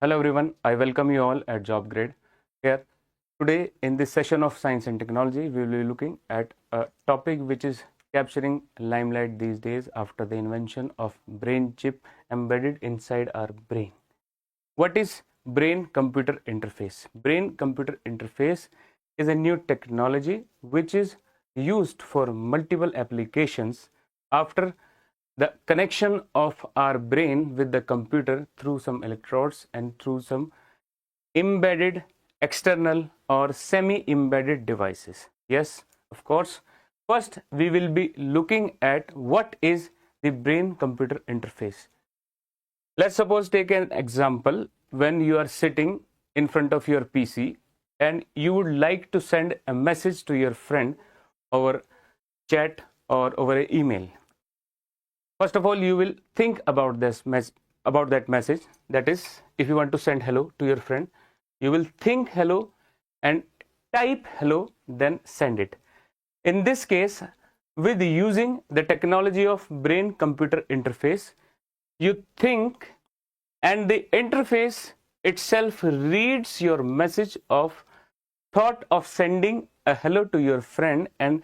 Hello everyone, I welcome you all at JobGrade. Here today in this session of Science and Technology, we will be looking at a topic which is capturing limelight these days after the invention of brain chip embedded inside our brain. What is brain-computer interface? Brain-computer interface is a new technology which is used for multiple applications after the connection of our brain with the computer through some electrodes and through some embedded external or semi-embedded devices. Yes, of course. First, we will be looking at what is the brain-computer interface. Let's suppose take an example when you are sitting in front of your PC and you would like to send a message to your friend over chat or over an email. First of all, you will think about that message. That is, if you want to send hello to your friend, you will think hello and type hello, then send it. In this case, with using the technology of brain-computer interface, you think and the interface itself reads your message of thought of sending a hello to your friend and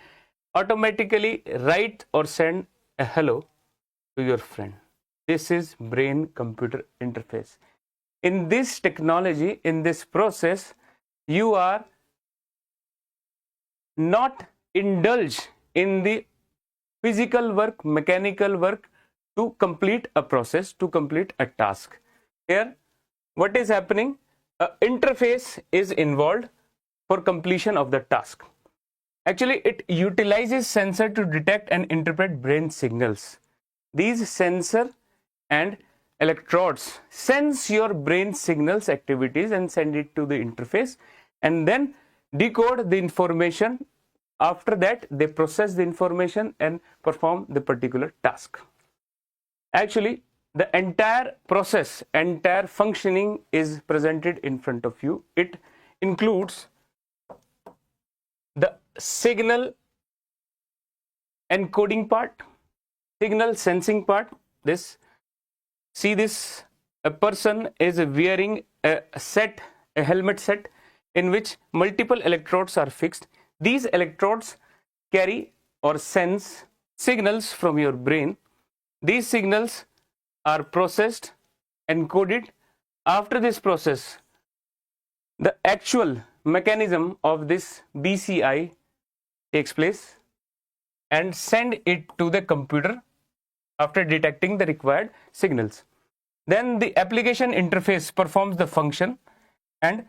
automatically write or send a hello to your friend. This is brain-computer interface. In this technology, in this process, you are not indulge in the physical work, mechanical work to complete a process, to complete a task. Here, what is happening? An interface is involved for completion of the task. Actually, it utilizes sensor to detect and interpret brain signals. These sensor and electrodes sense your brain signals activities and send it to the interface and then decode the information. After that, they process the information and perform the particular task. Actually, the entire process, entire functioning is presented in front of you. It includes the signal encoding part, signal sensing part. This, a person is wearing a helmet set in which multiple electrodes are fixed. These electrodes carry or sense signals from your brain. These signals are processed, encoded. After this process, the actual mechanism of this BCI takes place and send it to the computer after detecting the required signals. Then the application interface performs the function and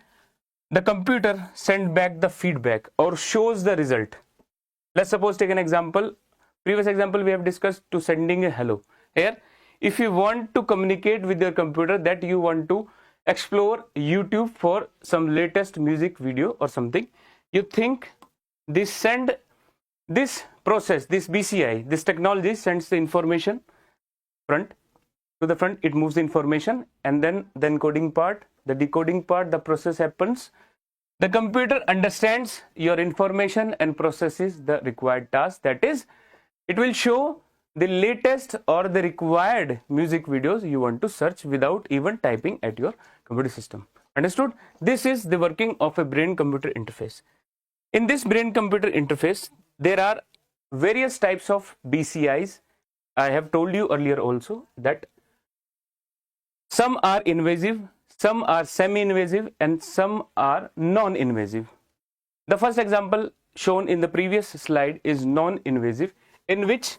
the computer sends back the feedback or shows the result. Let's suppose take an example. Previous example we have discussed to sending a hello. Here, if you want to communicate with your computer that you want to explore YouTube for some latest music video or something, you think this process, this BCI, this technology sends the information to the front, it moves the information and then the encoding part, the decoding part, the process happens. The computer understands your information and processes the required task. That is, it will show the latest or the required music videos you want to search without even typing at your computer system. Understood? This is the working of a brain-computer interface. In this brain-computer interface, there are various types of BCIs. I have told you earlier also that some are invasive, some are semi-invasive, and some are non-invasive. The first example shown in the previous slide is non-invasive, in which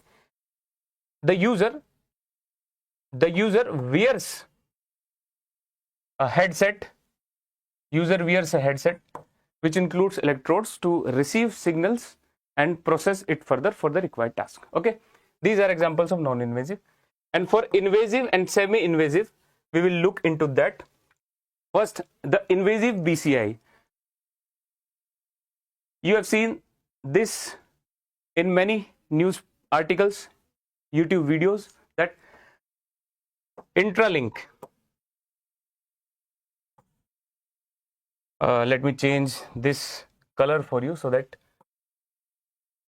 the user wears a headset. Which includes electrodes to receive signals and process it further for the required task. Okay, these are examples of non-invasive. And for invasive and semi-invasive, we will look into that. First, the invasive BCI. You have seen this in many news articles, YouTube videos, that Intralink. Let me change this color for you so that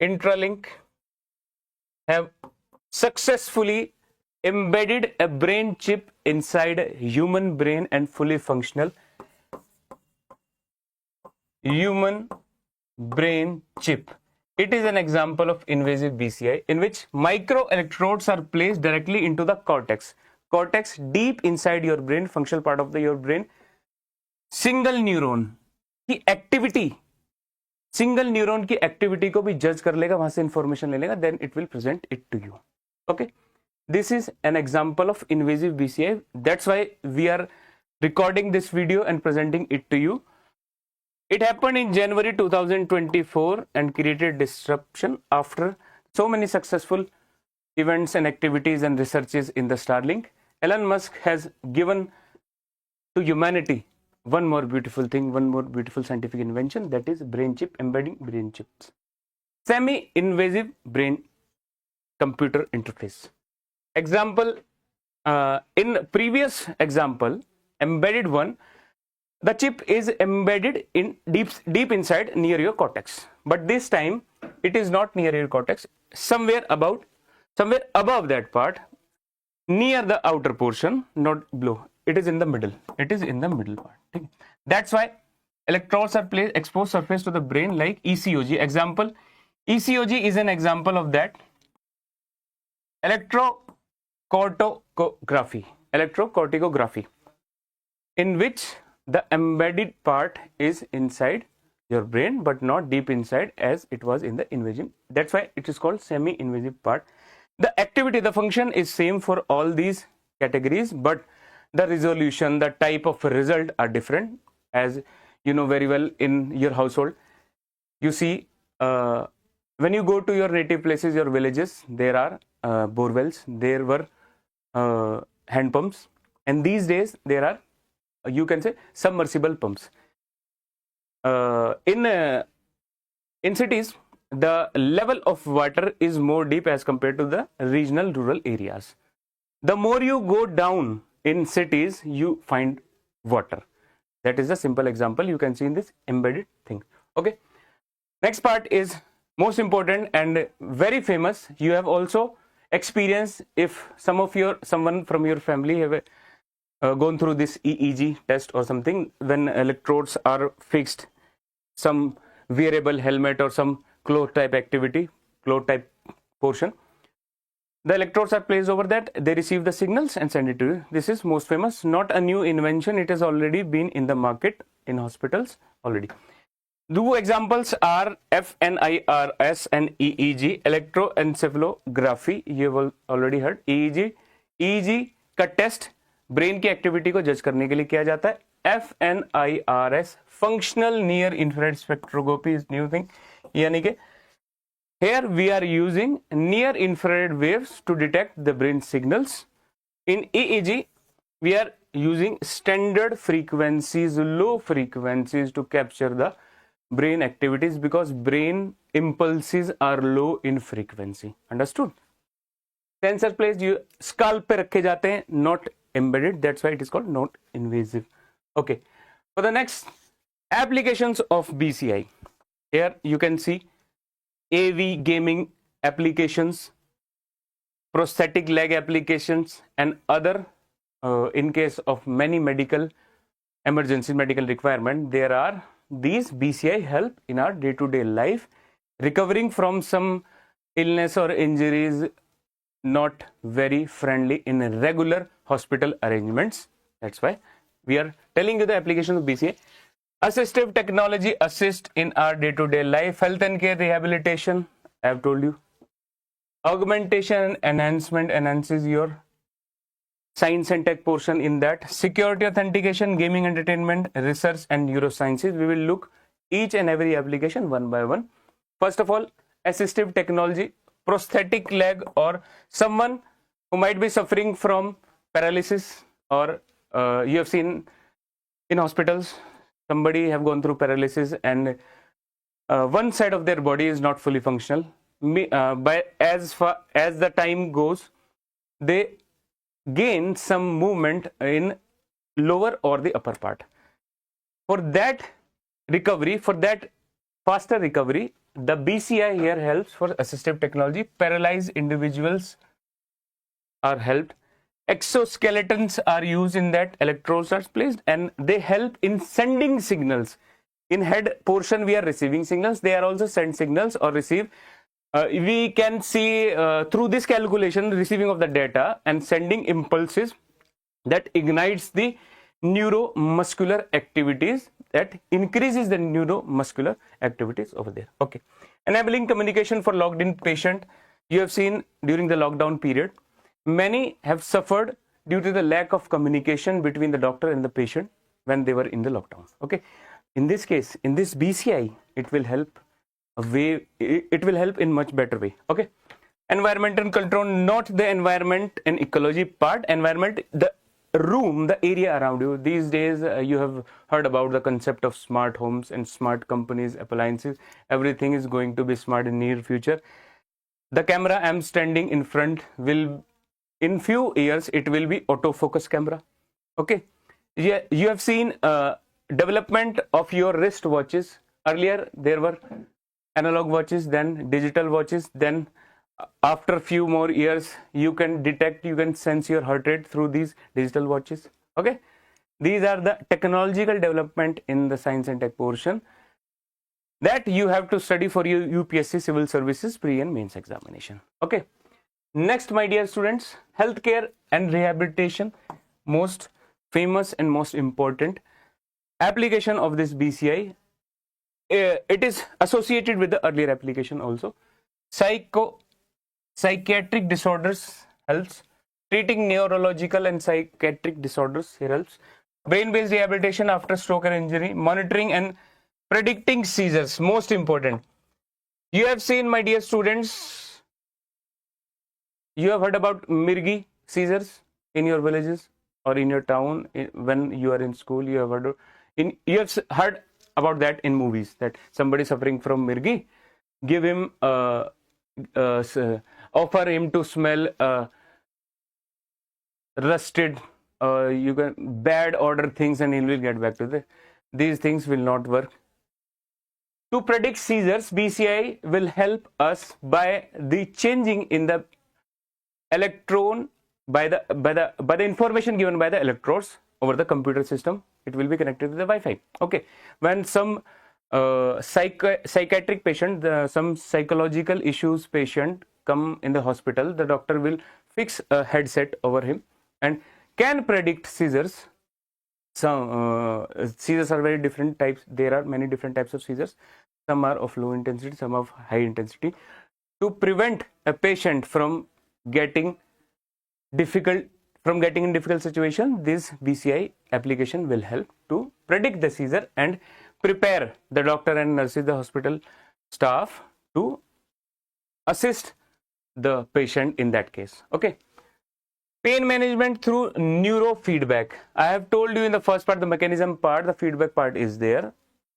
Intralink have successfully embedded a brain chip inside a human brain and fully functional human brain chip. It is an example of invasive BCI in which micro electrodes are placed directly into the cortex. Cortex deep inside your brain, functional part of your brain. Single neuron की activity, single neuron की activity को भी जज कर लेगा, वहां से information ले लेगा, then it will present it to you. Okay, this is an example of invasive BCI. That's why we are recording this video and presenting it to you. It happened in January 2024 and created disruption after so many successful events and activities and researches in the Starlink. Elon Musk has given to humanity one more beautiful thing, one more beautiful scientific invention, that is brain chip, embedding brain chips. Semi-invasive brain computer interface. Example, in previous example, embedded one, the chip is embedded in deep inside near your cortex. But this time it is not near your cortex, somewhere above that part, near the outer portion, not below. It is in the middle. It is in the middle part. That's why electrodes are placed exposed surface to the brain like ECOG. Example, ECOG is an example of that. Electrocorticography, in which the embedded part is inside your brain but not deep inside as it was in the invasive. That's why it is called semi-invasive part. The activity, the function is same for all these categories, but the resolution, the type of result are different. As you know very well, in your household, you see when you go to your native places, your villages, there are bore wells, there were hand pumps, and these days there are, you can say, submersible pumps. In cities, the level of water is more deep as compared to the regional rural areas. The more you go down in cities, you find water. That is a simple example you can see in this embedded thing. Okay, next part is most important and very famous. You have also experienced, if someone from your family have gone through this EEG test or something, when electrodes are fixed, some wearable helmet or some cloth type activity, cloth type portion, the electrodes are placed over that, they receive the signals and send it to you. This is most famous, not a new invention. It has already been in the market in hospitals already. Two examples are FNIRS and EEG, electroencephalography. You have already heard. EEG का test brain की activity को जज करने के लिए किया जाता है. FNIRS, functional near infrared spectroscopy, is new thing. यानी कि here we are using near infrared waves to detect the brain signals. In EEG, we are using standard frequencies, low frequencies, to capture the brain activities because brain impulses are low in frequency. Understood? Sensor placed scalp पे रखे जाते हैं, not embedded. That's why it is called not invasive. Okay. For the next applications of BCI, here you can see AV gaming applications, prosthetic leg applications, and other. In case of many medical emergency, medical requirement, there are these BCI help in our day-to-day life, recovering from some illness or injuries not very friendly in regular hospital arrangements. That's why we are telling you the application of BCI. Assistive technology assist in our day-to-day life. Health and care rehabilitation, I have told you. Augmentation and enhancement enhances your science and tech portion in that. Security authentication, gaming entertainment, research and neurosciences. We will look each and every application one by one. First of all, assistive technology, prosthetic leg, or someone who might be suffering from paralysis, or you have seen in hospitals, somebody have gone through paralysis and one side of their body is not fully functional. But as far as the time goes, they gain some movement in lower or the upper part. For that recovery, for that faster recovery, the BCI here helps for assistive technology. Paralyzed individuals are helped. Exoskeletons are used in that, electrodes are placed, and they help in sending signals. In head portion we are receiving signals, they are also send signals or receive. We can see through this calculation receiving of the data and sending impulses that ignites the neuromuscular activities, that increases the neuromuscular activities over there. Okay, enabling communication for logged in patient. You have seen during the lockdown period, many have suffered due to the lack of communication between the doctor and the patient when they were in the lockdown. Okay, in this case, in this BCI, it will help it will help in much better way. Okay, environmental control, not the environment and ecology part, environment, the room, the area around you. These days you have heard about the concept of smart homes and smart companies, appliances. Everything is going to be smart in near future. The camera I'm standing in front will, in few years, it will be autofocus camera. Okay, yeah, you have seen development of your wrist watches. Earlier there were analog watches, then digital watches, then after few more years you can detect, you can sense your heart rate through these digital watches. Okay, these are the technological development in the science and tech portion that you have to study for your UPSC civil services pre and mains examination. Okay, next, my dear students, healthcare and rehabilitation, most famous and most important application of this BCI. It is associated with the earlier application also. Psychiatric disorders helps, treating neurological and psychiatric disorders here helps, brain-based rehabilitation after stroke or injury, monitoring and predicting seizures, most important. You have seen, my dear students, you have heard about Mirgi seizures in your villages or in your town. When you are in school, you have heard about that in movies, that somebody suffering from Mirgi, give him offer him to smell rusted, you can bad order things, and he will get back to these things will not work. To predict seizures, BCI will help us by the changing in the electron, by the information given by the electrodes over the computer system. It will be connected to the Wi-Fi. Okay, when some psychiatric patient, some psychological issues patient come in the hospital, the doctor will fix a headset over him and can predict seizures. Some seizures are very different types. There are many different types of seizures. Some are of low intensity, some of high intensity. To prevent a patient from getting in difficult situation, this BCI application will help to predict the seizure and prepare the doctor and nurses, the hospital staff, to assist the patient in that case. Okay, pain management through neurofeedback. I have told you in the first part, the mechanism part, the feedback part is there.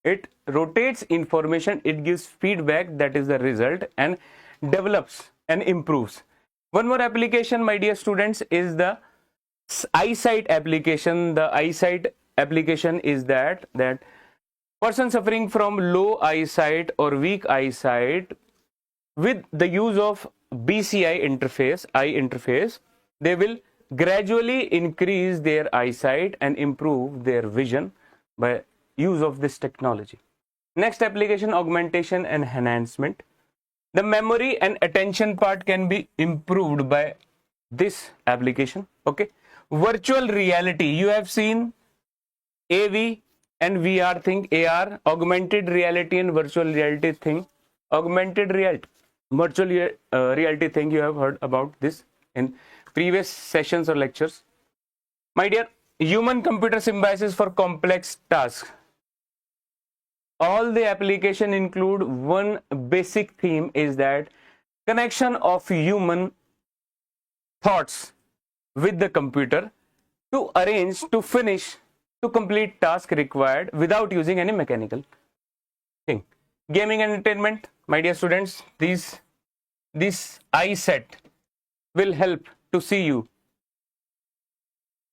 It rotates information, it gives feedback, that is the result, and develops and improves. One more application, my dear students, is the eyesight application. The eyesight application is that person suffering from low eyesight or weak eyesight, with the use of BCI interface, eye interface, they will gradually increase their eyesight and improve their vision by use of this technology. Next application, augmentation and enhancement. The memory and attention part can be improved by this application. Okay, virtual reality. You have seen AV and VR thing, AR, augmented reality and virtual reality thing. Augmented reality, virtual reality thing, you have heard about this in previous sessions or lectures. My dear, human computer symbiosis for complex tasks. All the application include one basic theme, is that connection of human thoughts with the computer to arrange, to finish, to complete task required without using any mechanical thing. Gaming and entertainment, my dear students, this eye set will help to see you,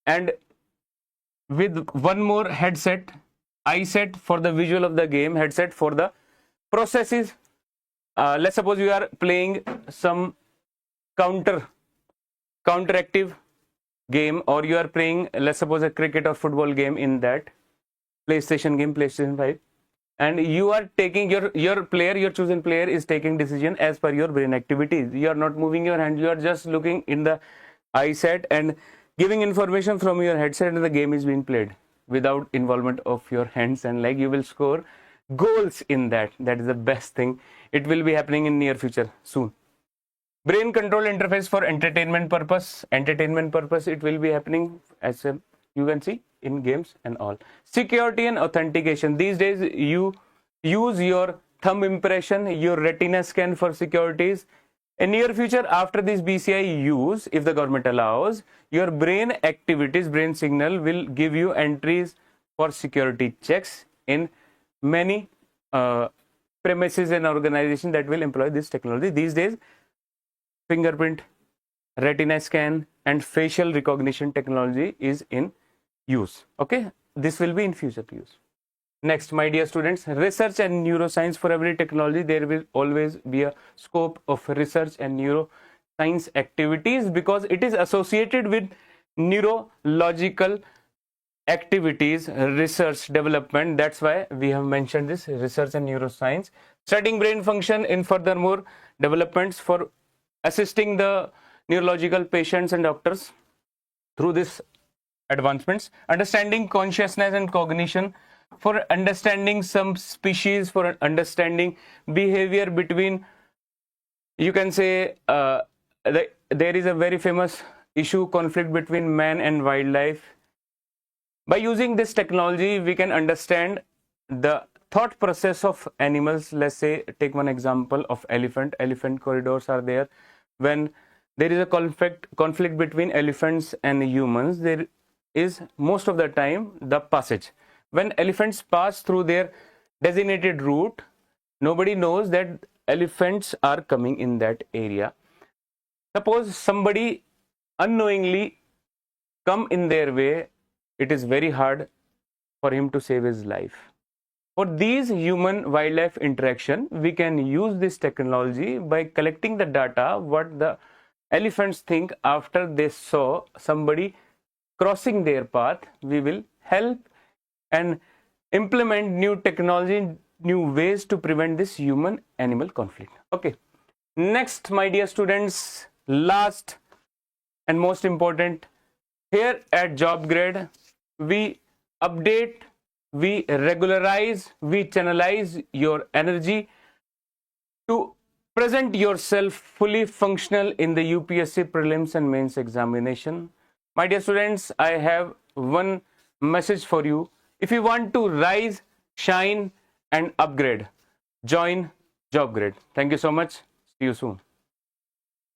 and with one more headset, eye set for the visual of the game, headset for the processes. Let's suppose you are playing some counter counteractive game, or you are playing, let's suppose, a cricket or football game in that PlayStation game, PlayStation 5, and you are taking your player, your chosen player is taking decision as per your brain activities. You are not moving your hand, you are just looking in the eye set and giving information from your headset, and the game is being played without involvement of your hands and leg. You will score goals in that. That is the best thing. It will be happening in near future soon. Brain control interface for entertainment purpose. Entertainment purpose, it will be happening as you can see in games and all. Security and authentication. These days you use your thumb impression, your retina scan for securities. In near future, after this BCI use, if the government allows, your brain activities, brain signal will give you entries for security checks in many premises and organizations that will employ this technology. These days, fingerprint, retina scan and facial recognition technology is in use. Okay, this will be in future use. Next, my dear students, research and neuroscience. For every technology there will always be a scope of research and neuroscience activities, because it is associated with neurological activities, research, development. That's why we have mentioned this research and neuroscience. Studying brain function in furthermore developments for assisting the neurological patients and doctors through this advancements. Understanding consciousness and cognition, for understanding some species, for understanding behavior between, you can say, there is a very famous issue, conflict between man and wildlife. By using this technology, we can understand the thought process of animals. Let's say, take one example of elephant. Elephant corridors are there. When there is a conflict between elephants and humans, there is most of the time the passage. When elephants pass through their designated route, nobody knows that elephants are coming in that area. Suppose somebody unknowingly come in their way, it is very hard for him to save his life. For these human wildlife interaction, we can use this technology by collecting the data, what the elephants think after they saw somebody crossing their path. We will help and implement new technology, new ways to prevent this human animal conflict. Okay, next, my dear students, last and most important, here at JobGrade we update, we regularize, we channelize your energy to present yourself fully functional in the UPSC prelims and mains examination. My dear students, I have one message for you. If you want to rise, shine and upgrade, join JobGrade. Thank you so much. See you soon.